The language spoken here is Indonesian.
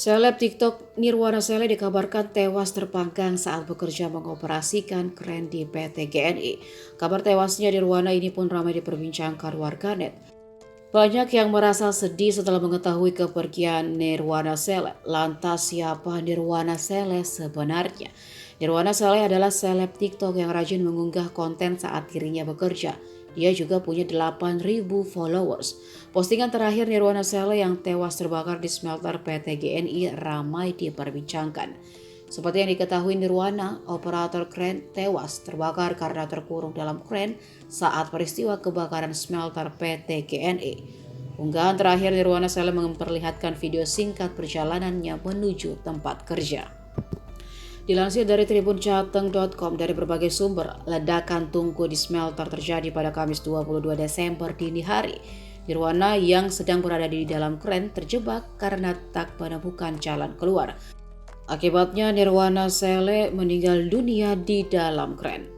Seleb TikTok Nirwana Sele dikabarkan tewas terpanggang saat bekerja mengoperasikan kren di PT GNI. Kabar tewasnya Nirwana ini pun ramai diperbincangkan warganet. Banyak yang merasa sedih setelah mengetahui kepergian Nirwana Sele. Lantas siapa Nirwana Sele sebenarnya? Nirwana Sele adalah seleb TikTok yang rajin mengunggah konten saat dirinya bekerja. Dia juga punya 8.000 followers. Postingan terakhir Nirwana Sele yang tewas terbakar di smelter PT GNI ramai diperbincangkan. Seperti yang diketahui Nirwana, operator kren tewas terbakar karena terkurung dalam kren saat peristiwa kebakaran smelter PT GNI. Unggahan terakhir Nirwana Sele memperlihatkan video singkat perjalanannya menuju tempat kerja. Dilansir dari tribunjateng.com, dari berbagai sumber, ledakan tungku di smelter terjadi pada Kamis 22 Desember dini hari. Nirwana yang sedang berada di dalam kren terjebak karena tak menemukan jalan keluar. Akibatnya Nirwana Sele meninggal dunia di dalam kren.